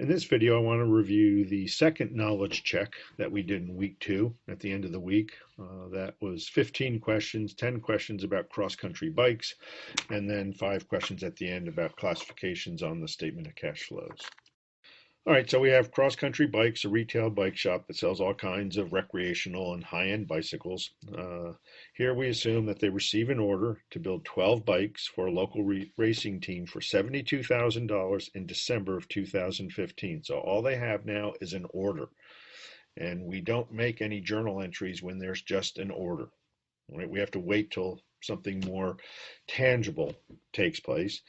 In this video, I want to review the second knowledge check that we did in week 2 at the end of the week. That was 15 questions, 10 questions about cross-country bikes, and then 5 questions at the end about classifications on the statement of cash flows. All right, so we have Cross Country Bikes, a retail bike shop that sells all kinds of recreational and high-end bicycles. Here we assume that they receive an order to build 12 bikes for a local racing team for $72,000 in December of 2015. So all they have now is an order. And we don't make any journal entries when there's just an order. Right? We have to wait till something more tangible takes place.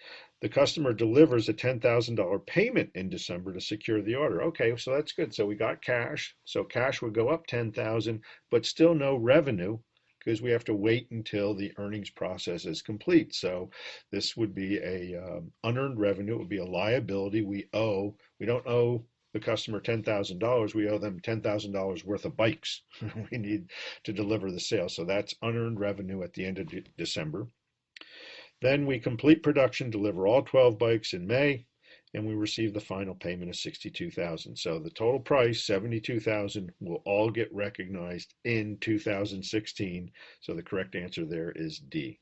The customer delivers a $10,000 payment in December to secure the order. Okay, so that's good. So we got cash. So cash would go up 10,000, but still no revenue because we have to wait until the earnings process is complete. So this would be a unearned revenue. It would be a liability we owe. We don't owe the customer $10,000, we owe them $10,000 worth of bikes. We need to deliver the sale. So that's unearned revenue at the end of December. Then we complete production, deliver all 12 bikes in May, and we receive the final payment of $62,000. So the total price, $72,000, will all get recognized in 2016. So the correct answer there is D.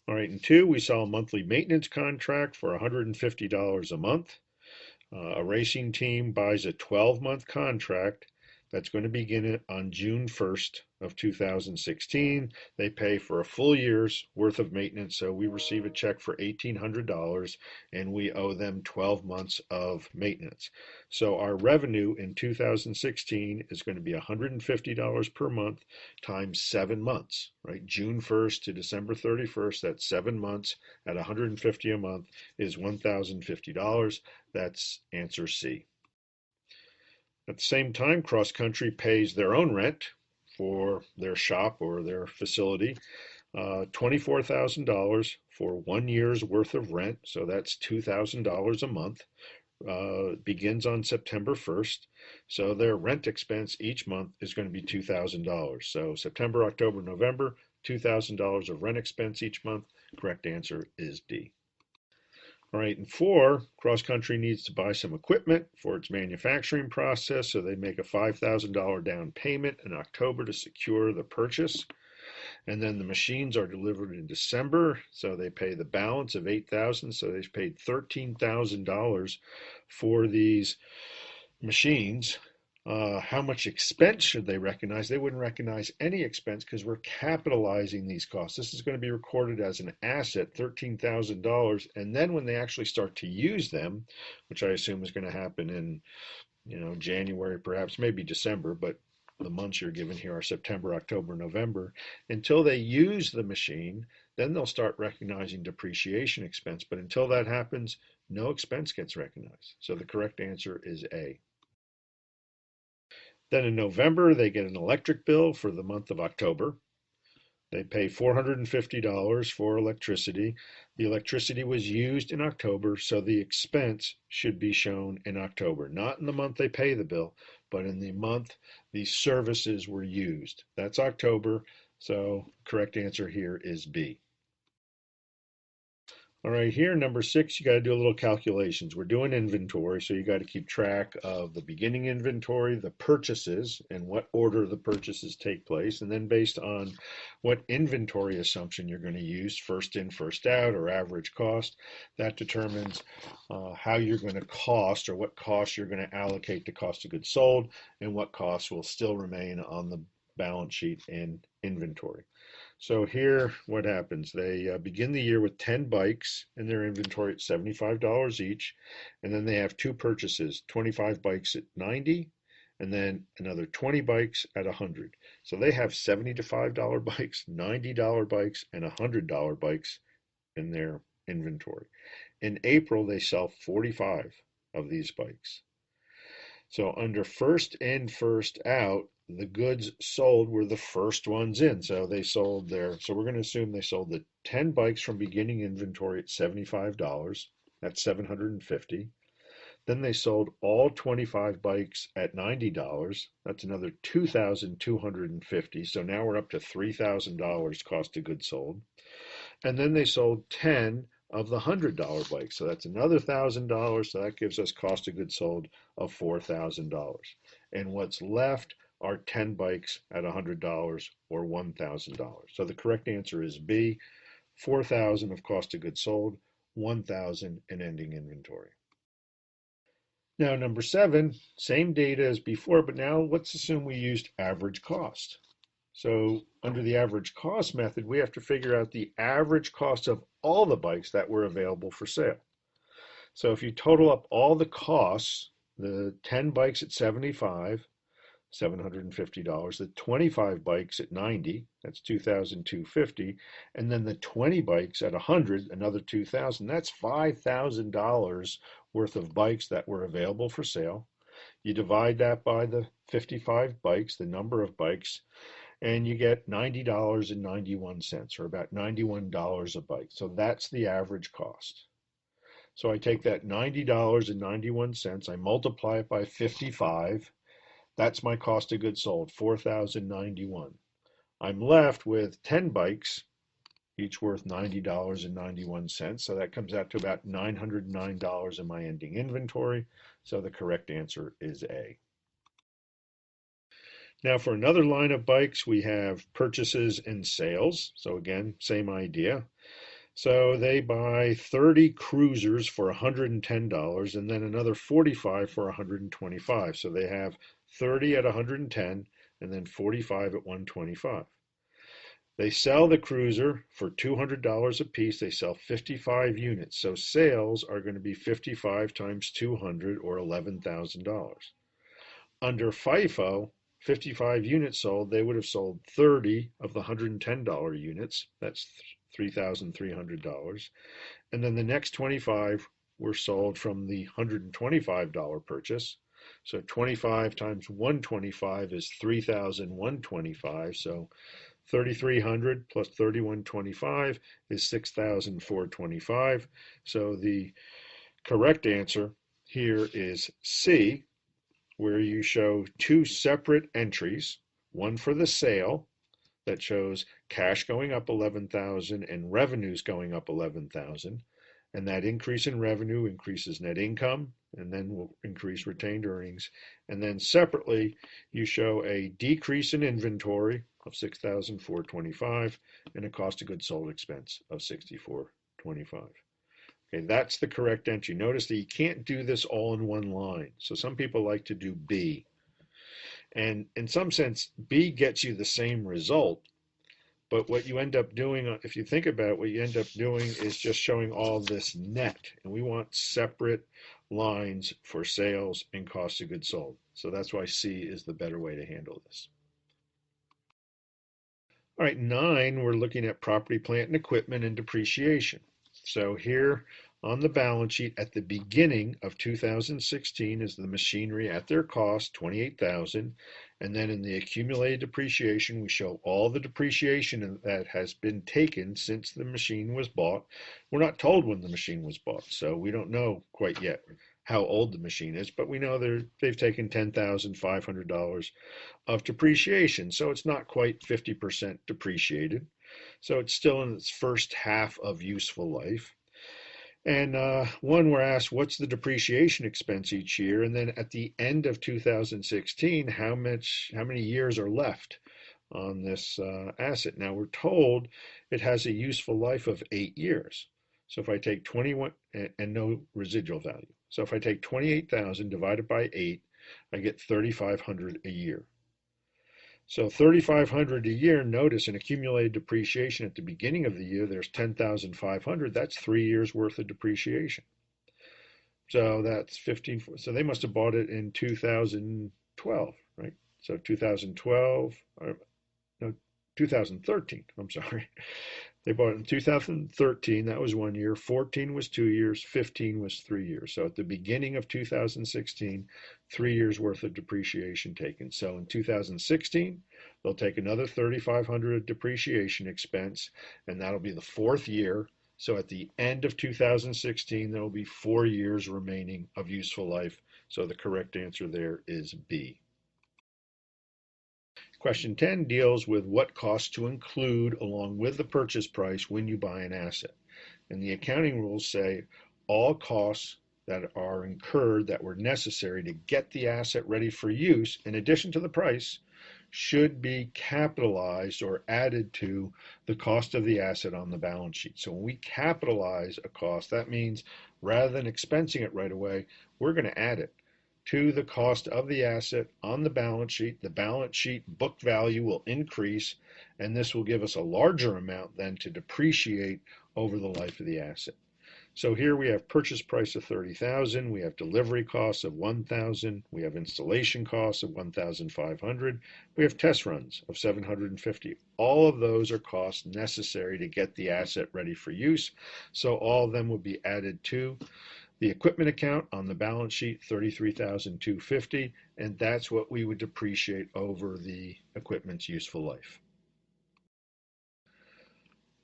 All right, in 2, we saw a monthly maintenance contract for $150 a month. A racing team buys a 12-month contract that's going to begin on June 1st of 2016. They pay for a full year's worth of maintenance, so we receive a check for $1,800 and we owe them 12 months of maintenance. So our revenue in 2016 is going to be $150 per month times 7 months, right? June 1st to December 31st, that's 7 months at $150 a month is $1,050. That's answer C. At the same time, Cross Country pays their own rent for their shop or their facility, $24,000 for 1 year's worth of rent. So that's $2,000 a month. Begins on September 1st. So their rent expense each month is going to be $2,000. So September, October, November, $2,000 of rent expense each month. Correct answer is D. All right, and 4, Cross Country needs to buy some equipment for its manufacturing process, so they make a $5,000 down payment in October to secure the purchase. And then the machines are delivered in December, so they pay the balance of $8,000, so they paid $13,000 for these machines. How much expense should they recognize? They wouldn't recognize any expense because we're capitalizing these costs. This is going to be recorded as an asset, $13,000, and then when they actually start to use them, which I assume is going to happen in, January, perhaps maybe December, but the months you're given here are September, October, November. Until they use the machine, then they'll start recognizing depreciation expense. But until that happens, no expense gets recognized. So the correct answer is A. Then in November, they get an electric bill for the month of October. They pay $450 for electricity. The electricity was used in October, so the expense should be shown in October. Not in the month they pay the bill, but in the month these services were used. That's October, so correct answer here is B. All right, here, number 6, you got to do a little calculations. We're doing inventory, so you got to keep track of the beginning inventory, the purchases, and what order the purchases take place. And then based on what inventory assumption you're going to use, first in, first out, or average cost, that determines how you're going to cost or what costs you're going to allocate to cost of goods sold and what costs will still remain on the balance sheet in inventory. So here, what happens? They begin the year with 10 bikes in their inventory at $75 each, and then they have 2 purchases, 25 bikes at $90, and then another 20 bikes at $100. So they have $75 bikes, $90 bikes, and $100 bikes in their inventory. In April, they sell 45 of these bikes. So under first in, first out, the goods sold were the first ones in. So they sold so we're going to assume they sold the 10 bikes from beginning inventory at $75. That's $750. Then they sold all 25 bikes at $90. That's another $2,250. So now we're up to $3,000 cost of goods sold. And then they sold 10 of the $100 bike. So that's another $1,000. So that gives us cost of goods sold of $4,000. And what's left are 10 bikes at $100 or $1,000. So the correct answer is B, 4,000 of cost of goods sold, 1,000 in ending inventory. Now, number 7, same data as before, but now let's assume we used average cost. So under the average cost method, we have to figure out the average cost of all the bikes that were available for sale. So if you total up all the costs, the 10 bikes at 75, $750, the 25 bikes at 90, that's $2,250, and then the 20 bikes at 100, another 2,000, that's $5,000 worth of bikes that were available for sale. You divide that by the 55 bikes, the number of bikes, and you get $90.91, or about $91 a bike. So that's the average cost. So I take that $90.91, I multiply it by 55. That's my cost of goods sold, $4,091. I'm left with 10 bikes, each worth $90.91. So that comes out to about $909 in my ending inventory. So the correct answer is A. Now for another line of bikes, we have purchases and sales. So again, same idea. So they buy 30 cruisers for $110 and then another 45 for $125. So they have 30 at $110 and then 45 at $125. They sell the cruiser for $200 a piece. They sell 55 units. So sales are going to be 55 times 200 or $11,000. Under FIFO, 55 units sold, they would have sold 30 of the $110 units. That's $3,300. And then the next 25 were sold from the $125 purchase. So 25 times 125 is 3,125. So 3,300 plus 3,125 is 6,425. So the correct answer here is C, where you show two separate entries, one for the sale that shows cash going up 11,000 and revenues going up 11,000, and that increase in revenue increases net income and then will increase retained earnings. And then separately, you show a decrease in inventory of 6,425 and a cost of goods sold expense of 6,425. Okay, that's the correct entry. Notice that you can't do this all in one line. So some people like to do B. And in some sense, B gets you the same result. But what you end up doing, if you think about it, what you end up doing is just showing all this net. And we want separate lines for sales and cost of goods sold. So that's why C is the better way to handle this. All right, 9, we're looking at property, plant, and equipment and depreciation. So here on the balance sheet at the beginning of 2016 is the machinery at their cost, 28,000, and then in the accumulated depreciation we show all the depreciation that has been taken since the machine was bought. We're not told when the machine was bought, so we don't know quite yet how old the machine is, but we know they've taken $10,500 of depreciation, so it's not quite 50% depreciated. So it's still in its first half of useful life. And one, we're asked, what's the depreciation expense each year? And then at the end of 2016, how many years are left on this asset? Now we're told it has a useful life of 8 years. So if I take 21 and no residual value. So if I take 28,000 divided by 8, I get 3,500 a year. So 3,500 a year, notice an accumulated depreciation at the beginning of the year, there's 10,500, that's 3 years worth of depreciation. So that's 15, so they must have bought it in 2012, right? So 2012, no, 2013, I'm sorry. They bought it in 2013, that was 1 year, 14 was 2 years, 15 was 3 years. So at the beginning of 2016, 3 years worth of depreciation taken. So in 2016, they'll take another 3,500 depreciation expense, and that'll be the 4th year. So at the end of 2016, there will be 4 years remaining of useful life. So the correct answer there is B. Question 10 deals with what costs to include along with the purchase price when you buy an asset. And the accounting rules say all costs that are incurred that were necessary to get the asset ready for use, in addition to the price, should be capitalized or added to the cost of the asset on the balance sheet. So when we capitalize a cost, that means rather than expensing it right away, we're going to add it to the cost of the asset on the balance sheet. The balance sheet book value will increase, and this will give us a larger amount then to depreciate over the life of the asset. So here we have purchase price of $30,000, we have delivery costs of $1,000, we have installation costs of $1,500, we have test runs of $750. All of those are costs necessary to get the asset ready for use. So all of them would be added to the equipment account on the balance sheet, $33,250, and that's what we would depreciate over the equipment's useful life.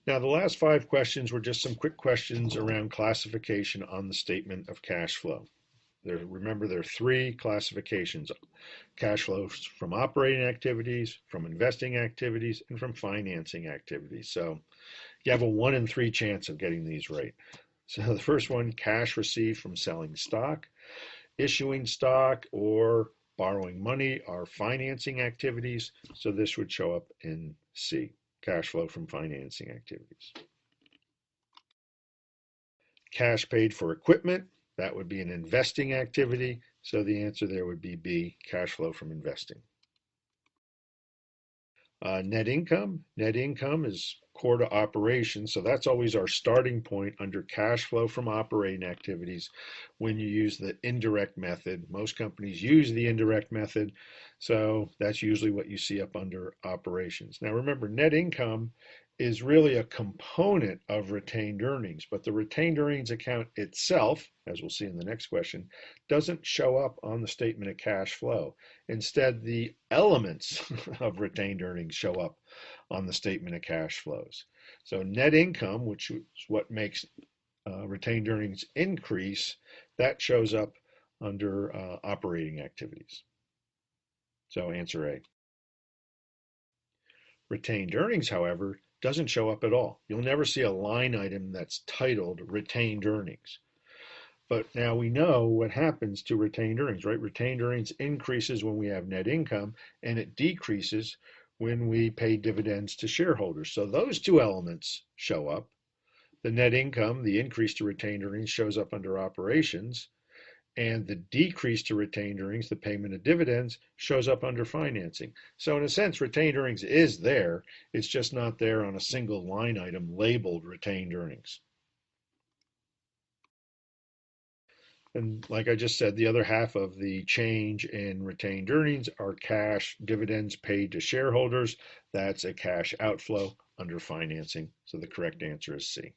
Now, the last 5 questions were just some quick questions around classification on the statement of cash flow. Remember, there are 3 classifications: cash flows from operating activities, from investing activities, and from financing activities. So you have a 1 in 3 chance of getting these right. So the first one, cash received from selling stock. Issuing stock or borrowing money are financing activities, so this would show up in C, cash flow from financing activities. Cash paid for equipment, that would be an investing activity, so the answer there would be B, cash flow from investing. Net income is core to operations, so that's always our starting point under cash flow from operating activities when you use the indirect method. Most companies use the indirect method, so that's usually what you see up under operations. Now remember, net income is really a component of retained earnings, but the retained earnings account itself, as we'll see in the next question, doesn't show up on the statement of cash flow. Instead, the elements of retained earnings show up on the statement of cash flows. So net income, which is what makes retained earnings increase, that shows up under operating activities. So answer A. Retained earnings, however, doesn't show up at all. You'll never see a line item that's titled retained earnings. But now we know what happens to retained earnings, right? Retained earnings increases when we have net income, and it decreases when we pay dividends to shareholders. So those 2 elements show up. The net income, the increase to retained earnings, shows up under operations, and the decrease to retained earnings, the payment of dividends, shows up under financing. So in a sense, retained earnings is there. It's just not there on a single line item labeled retained earnings. And like I just said, the other half of the change in retained earnings are cash dividends paid to shareholders. That's a cash outflow under financing. So the correct answer is C.